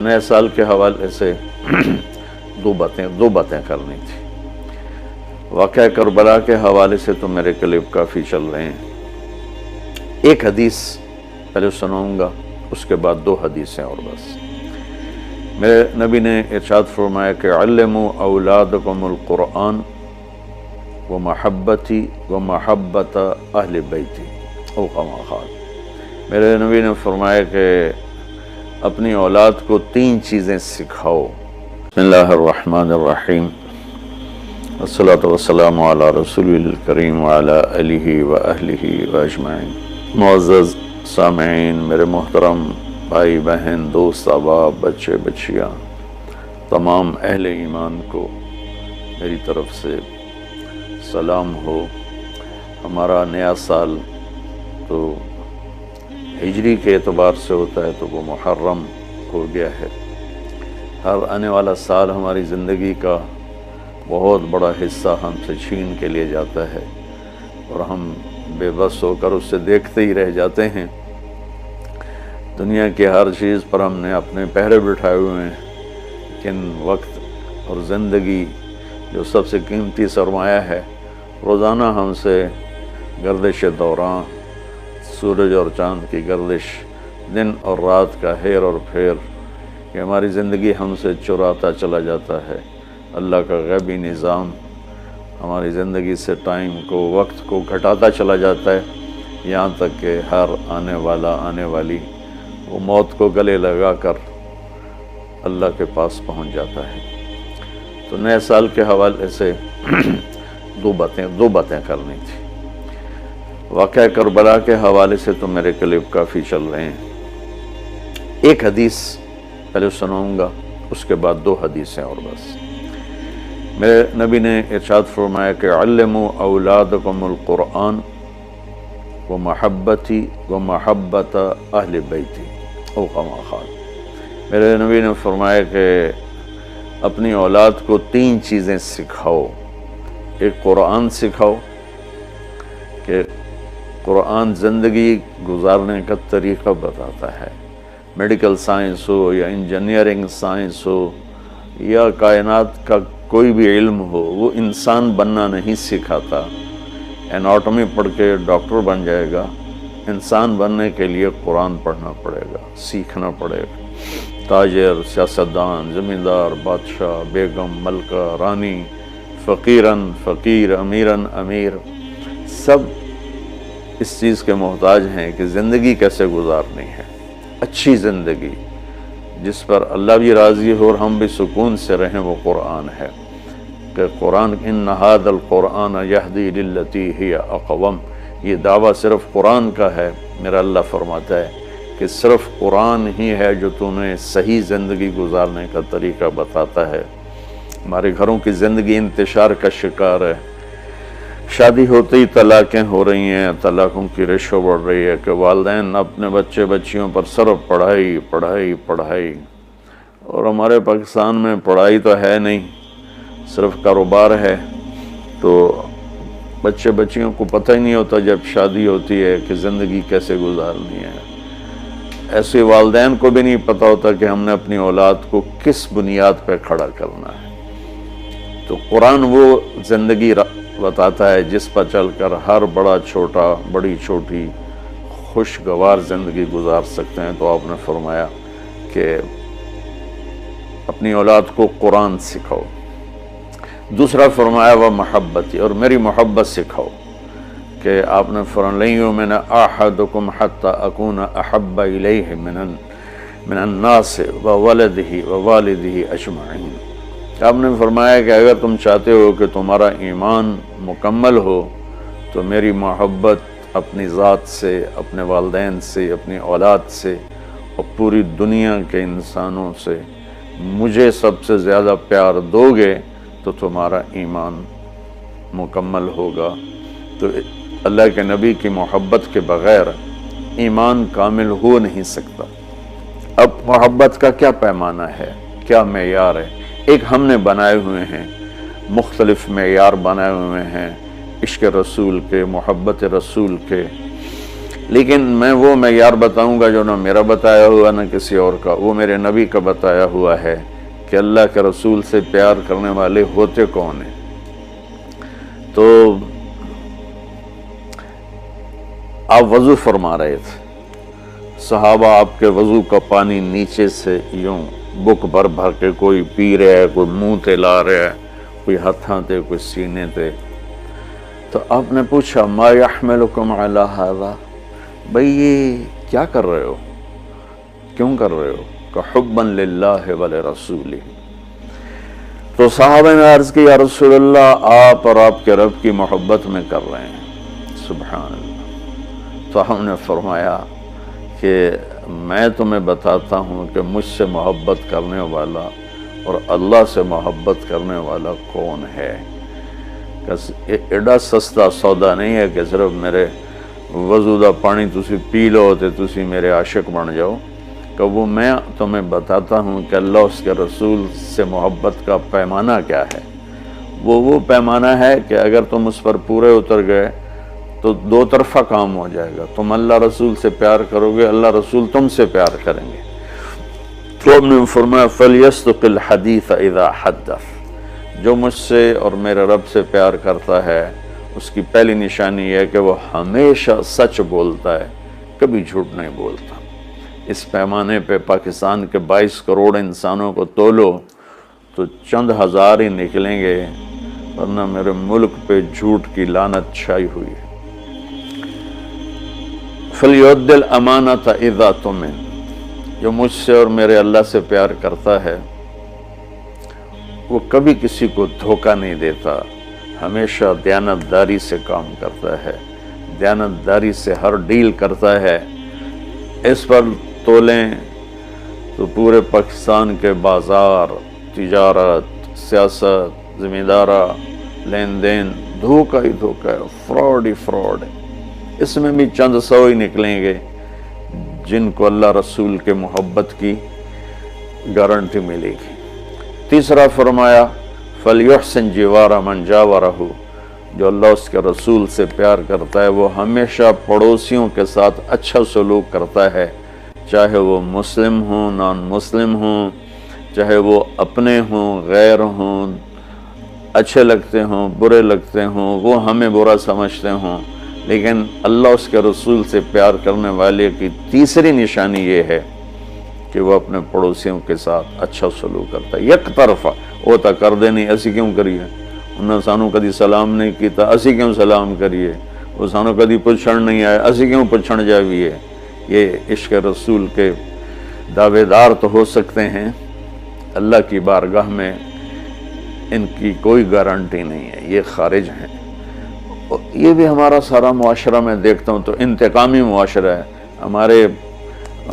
نئے سال کے حوالے سے دو باتیں کرنی تھی۔ واقعہ کربلا کے حوالے سے تو میرے کلپ کافی چل رہے ہیں۔ ایک حدیث پہلے سناؤں گا، اس کے بعد دو حدیثیں اور بس۔ میرے نبی نے ارشاد فرمایا کہ علموا اولادکم القرآن ومحبتی ومحبت اہل بیتی او کما قال۔ میرے نبی نے فرمایا کہ اپنی اولاد کو تین چیزیں سکھاؤ۔ بسم اللہ الرحمن الرحیم، والصلاة والسلام علی رسول الکریم وعلی آلہ وأہلہ وأجمعین۔ معزز سامعین، میرے محترم بھائی بہن، دوست احباب، بچے بچیاں، تمام اہل ایمان کو میری طرف سے سلام ہو۔ ہمارا نیا سال تو ہجری کے اعتبار سے ہوتا ہے تو وہ محرم ہو گیا ہے۔ ہر آنے والا سال ہماری زندگی کا بہت بڑا حصہ ہم سے چھین کے لیے جاتا ہے اور ہم بے بس ہو کر اس سے دیکھتے ہی رہ جاتے ہیں۔ دنیا کی ہر چیز پر ہم نے اپنے پہرے بٹھائے ہوئے ہیں، لیکن وقت اور زندگی جو سب سے قیمتی سرمایہ ہے، روزانہ ہم سے گردش دوران، سورج اور چاند کی گردش، دن اور رات کا ہیر اور پھیر، کہ ہماری زندگی ہم سے چراتا چلا جاتا ہے۔ اللہ کا غیبی نظام ہماری زندگی سے ٹائم کو، وقت کو گھٹاتا چلا جاتا ہے، یہاں تک کہ ہر آنے والی وہ موت کو گلے لگا کر اللہ کے پاس پہنچ جاتا ہے۔ تو نئے سال کے حوالے سے دو باتیں کرنی تھی۔ واقعہ کربلا کے حوالے سے تو میرے کلپ کافی چل رہے ہیں۔ ایک حدیث پہلے سناؤں گا، اس کے بعد دو حدیثیں اور بس۔ میرے نبی نے ارشاد فرمایا کہ علموا اولادکم القرآن ومحبتی ومحبت اہل بیتی او کما قال۔ میرے نبی نے فرمایا کہ اپنی اولاد کو تین چیزیں سکھاؤ۔ ایک قرآن سکھاؤ کہ قرآن زندگی گزارنے کا طریقہ بتاتا ہے۔ میڈیکل سائنس ہو یا انجینئرنگ سائنس ہو یا کائنات کا کوئی بھی علم ہو، وہ انسان بننا نہیں سکھاتا۔ اناٹمی پڑھ کے ڈاکٹر بن جائے گا، انسان بننے کے لیے قرآن پڑھنا پڑے گا، سیکھنا پڑے گا۔ تاجر، سیاستدان، زمیندار، بادشاہ، بیگم، ملکہ، رانی، فقیرن فقیر، امیرن امیر، سب اس چیز کے محتاج ہیں کہ زندگی کیسے گزارنی ہے، اچھی زندگی جس پر اللہ بھی راضی ہو اور ہم بھی سکون سے رہیں، وہ قرآن ہے۔ کہ قرآن ان ھذا القرآن یہدی للتی ہی اقوم، یہ دعویٰ صرف قرآن کا ہے۔ میرا اللہ فرماتا ہے کہ صرف قرآن ہی ہے جو تمہیں صحیح زندگی گزارنے کا طریقہ بتاتا ہے۔ ہمارے گھروں کی زندگی انتشار کا شکار ہے۔ شادی ہوتے ہی طلاقیں ہو رہی ہیں، طلاقوں کی ریشو بڑھ رہی ہے کہ والدین اپنے بچے بچیوں پر صرف پڑھائی پڑھائی پڑھائی، اور ہمارے پاکستان میں پڑھائی تو ہے نہیں، صرف کاروبار ہے۔ تو بچے بچیوں کو پتہ ہی نہیں ہوتا جب شادی ہوتی ہے کہ زندگی کیسے گزارنی ہے۔ ایسے والدین کو بھی نہیں پتہ ہوتا کہ ہم نے اپنی اولاد کو کس بنیاد پہ کھڑا کرنا ہے۔ تو قرآن وہ زندگی بتاتا ہے جس پر چل کر ہر بڑا چھوٹا، بڑی چھوٹی خوشگوار زندگی گزار سکتے ہیں۔ تو آپ نے فرمایا کہ اپنی اولاد کو قرآن سکھاؤ۔ دوسرا فرمایا وہ محبتی، اور میری محبت سکھاؤ، کہ آپ نے فرمایا لن یؤمن احدکم حتی اکون احب الیہ من الناس وولدہ ووالدہ اجمعین۔ آپ نے فرمایا کہ اگر تم چاہتے ہو کہ تمہارا ایمان مکمل ہو تو میری محبت اپنی ذات سے، اپنے والدین سے، اپنی اولاد سے اور پوری دنیا کے انسانوں سے مجھے سب سے زیادہ پیار دو گے تو تمہارا ایمان مکمل ہوگا۔ تو اللہ کے نبی کی محبت کے بغیر ایمان کامل ہو نہیں سکتا۔ اب محبت کا کیا پیمانہ ہے، کیا معیار ہے؟ ایک ہم نے بنائے ہوئے ہیں، مختلف معیار بنائے ہوئے ہیں عشق رسول کے، محبت رسول کے۔ لیکن میں وہ معیار بتاؤں گا جو نہ میرا بتایا ہوا نہ کسی اور کا، وہ میرے نبی کا بتایا ہوا ہے کہ اللہ کے رسول سے پیار کرنے والے ہوتے کون ہیں۔ تو آپ وضو فرما رہے تھے، صحابہ آپ کے وضو کا پانی نیچے سے یوں بک بھر بھر کے کوئی پی رہا ہے، کوئی منہ تے لا رہا ہے، کوئی ہتھاں تے، کوئی سینے تے۔ تو آپ نے پوچھا ما یحملکم علی ھذا، بھئی یہ کیا کر رہے ہو، کیوں کر رہے ہو؟ کہ حبا للہ ولرسولہ۔ تو صحابہ نے عرض کی یا رسول اللہ آپ اور آپ کے رب کی محبت میں کر رہے ہیں۔ سبحان اللہ۔ تو ہم نے فرمایا کہ میں تمہیں بتاتا ہوں کہ مجھ سے محبت کرنے والا اور اللہ سے محبت کرنے والا کون ہے۔ ایڈا سستا سودا نہیں ہے کہ صرف میرے وضو دا پانی تسی پی لو تے تسی میرے عاشق بن جاؤ، کہ وہ میں تمہیں بتاتا ہوں کہ اللہ اس کے رسول سے محبت کا پیمانہ کیا ہے۔ وہ پیمانہ ہے کہ اگر تم اس پر پورے اتر گئے تو دو طرفہ کام ہو جائے گا، تم اللہ رسول سے پیار کرو گے، اللہ رسول تم سے پیار کریں گے۔ تو ہم نے فرمایا فَلْيَصْدُقِ الْحَدِيثَ إِذَا حَدَّثَ، جو مجھ سے اور میرے رب سے پیار کرتا ہے اس کی پہلی نشانی یہ ہے کہ وہ ہمیشہ سچ بولتا ہے، کبھی جھوٹ نہیں بولتا۔ اس پیمانے پہ پاکستان کے 22 کروڑ انسانوں کو تولو تو چند ہزار ہی نکلیں گے، ورنہ میرے ملک پہ جھوٹ کی لعنت چھائی ہوئی ہے۔ فَلْيُؤَدِّ الْأَمَانَةَ إِذَا اؤْتُمِنَ، جو مجھ سے اور میرے اللہ سے پیار کرتا ہے وہ کبھی کسی کو دھوکہ نہیں دیتا، ہمیشہ دیانتداری سے کام کرتا ہے، دیانتداری سے ہر ڈیل کرتا ہے۔ اس پر تولیں تو پورے پاکستان کے بازار، تجارت، سیاست، ذمہ دارہ، لین دین دھوکہ ہی دھوکہ ہے، فراڈ ہی فراڈ ہے۔ اس میں بھی چند سو ہی نکلیں گے جن کو اللہ رسول کے محبت کی گارنٹی ملے گی۔ تیسرا فرمایا فَلْيُحْسِنْ جِوَارَ مَنْ جَاوَرَهُ، جو اللہ اس کے رسول سے پیار کرتا ہے وہ ہمیشہ پڑوسیوں کے ساتھ اچھا سلوک کرتا ہے، چاہے وہ مسلم ہوں، نان مسلم ہوں، چاہے وہ اپنے ہوں، غیر ہوں، اچھے لگتے ہوں، برے لگتے ہوں، وہ ہمیں برا سمجھتے ہوں، لیکن اللہ اس کے رسول سے پیار کرنے والے کی تیسری نشانی یہ ہے کہ وہ اپنے پڑوسیوں کے ساتھ اچھا سلوک کرتا ہے۔ یک طرفہ وہ تا کر دے نہیں، اسی کیوں کریے، انہوں سانو کدی سلام نہیں کیتا، اسی کیوں سلام کریے، وہ سانو کدی پوچھن نہیں آئے، اسی کیوں پوچھن جاویے۔ یہ عشق رسول کے دعوے دار تو ہو سکتے ہیں، اللہ کی بارگاہ میں ان کی کوئی گارنٹی نہیں ہے، یہ خارج ہیں۔ یہ بھی ہمارا سارا معاشرہ میں دیکھتا ہوں تو انتقامی معاشرہ ہے۔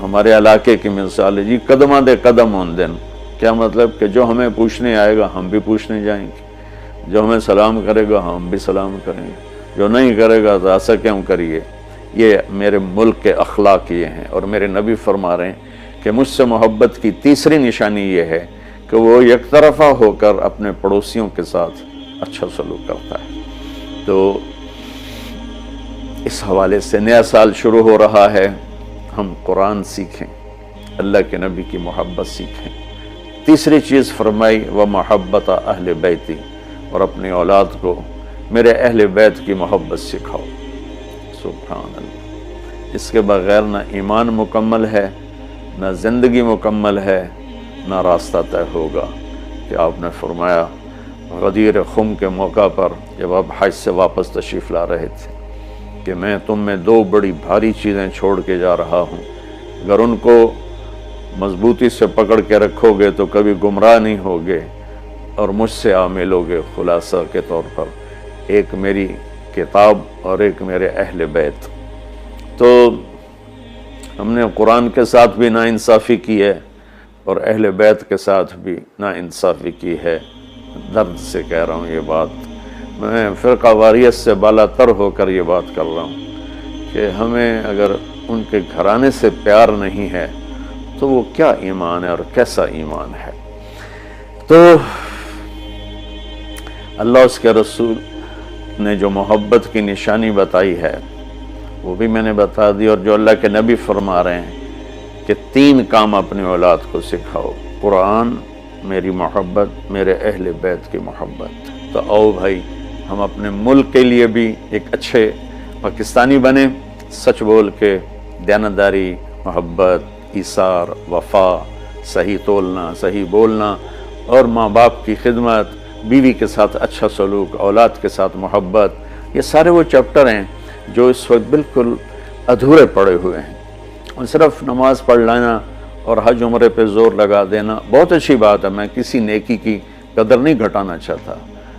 ہمارے علاقے کی مثال ہے جی، قدمہ دے قدم ہون دن، کیا مطلب کہ جو ہمیں پوچھنے آئے گا ہم بھی پوچھنے جائیں گے، جو ہمیں سلام کرے گا ہم بھی سلام کریں گے، جو نہیں کرے گا تو ایسا کیوں کریے۔ یہ میرے ملک کے اخلاق یہ ہیں، اور میرے نبی فرما رہے ہیں کہ مجھ سے محبت کی تیسری نشانی یہ ہے کہ وہ یک طرفہ ہو کر اپنے پڑوسیوں کے ساتھ اچھا سلوک کرتا ہے۔ تو اس حوالے سے نیا سال شروع ہو رہا ہے، ہم قرآن سیکھیں، اللہ کے نبی کی محبت سیکھیں۔ تیسری چیز فرمائی وَمَحَبَّتَ أَهْلِ بَيْتِ، اور اپنی اولاد کو میرے اہل بیت کی محبت سکھاؤ۔ سبحان اللہ، اس کے بغیر نہ ایمان مکمل ہے، نہ زندگی مکمل ہے، نہ راستہ طے ہوگا۔ کہ آپ نے فرمایا غدیر خم کے موقع پر جب آپ حج سے واپس تشریف لا رہے تھے کہ میں تم میں دو بڑی بھاری چیزیں چھوڑ کے جا رہا ہوں، اگر ان کو مضبوطی سے پکڑ کے رکھو گے تو کبھی گمراہ نہیں ہوگے اور مجھ سے ملو گے۔ خلاصہ کے طور پر ایک میری کتاب اور ایک میرے اہل بیت۔ تو ہم نے قرآن کے ساتھ بھی ناانصافی کی ہے اور اہل بیت کے ساتھ بھی ناانصافی کی ہے۔ درد سے کہہ رہا ہوں یہ بات، میں فرقہ واریت سے بالا تر ہو کر یہ بات کر رہا ہوں کہ ہمیں اگر ان کے گھرانے سے پیار نہیں ہے تو وہ کیا ایمان ہے اور کیسا ایمان ہے۔ تو اللہ اس کے رسول نے جو محبت کی نشانی بتائی ہے وہ بھی میں نے بتا دی، اور جو اللہ کے نبی فرما رہے ہیں کہ 3 کام اپنی اولاد کو سکھاؤ: قرآن، میری محبت، میرے اہل بیت کی محبت۔ تو آؤ بھائی، ہم اپنے ملک کے لیے بھی ایک اچھے پاکستانی بنے، سچ بول کے، دیانتداری، محبت، ایثار، وفا، صحیح تولنا، صحیح بولنا، اور ماں باپ کی خدمت، بیوی کے ساتھ اچھا سلوک، اولاد کے ساتھ محبت، یہ سارے وہ چیپٹر ہیں جو اس وقت بالکل ادھورے پڑے ہوئے ہیں۔ اور صرف نماز پڑھ لینا اور حج عمرے پہ زور لگا دینا بہت اچھی بات ہے، میں کسی نیکی کی قدر نہیں گھٹانا چاہتا،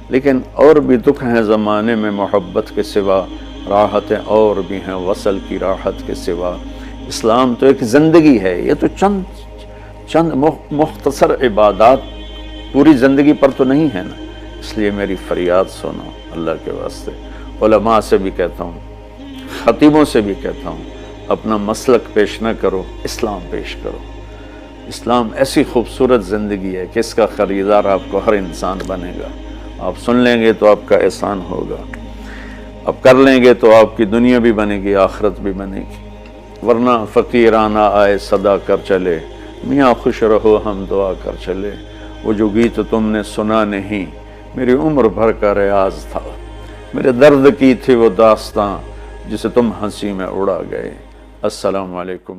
لیکن اور بھی دکھ ہیں زمانے میں محبت کے سوا، راحتیں اور بھی ہیں وصل کی راحت کے سوا۔ اسلام تو ایک زندگی ہے، یہ تو چند مختصر عبادات پوری زندگی پر تو نہیں ہے نا۔ اس لیے میری فریاد سنو اللہ کے واسطے، علماء سے بھی کہتا ہوں، خطیبوں سے بھی کہتا ہوں، اپنا مسلک پیش نہ کرو، اسلام پیش کرو۔ اسلام ایسی خوبصورت زندگی ہے کہ اس کا خریدار آپ کو ہر انسان بنے گا۔ آپ سن لیں گے تو آپ کا احسان ہوگا، اب کر لیں گے تو آپ کی دنیا بھی بنے گی، آخرت بھی بنے گی، ورنہ فقیرانہ آئے صدا کر چلے، میاں خوش رہو ہم دعا کر چلے۔ وہ جو گیت تم نے سنا نہیں، میری عمر بھر کا ریاض تھا، میرے درد کی تھی وہ داستاں جسے تم ہنسی میں اڑا گئے۔ السلام علیکم۔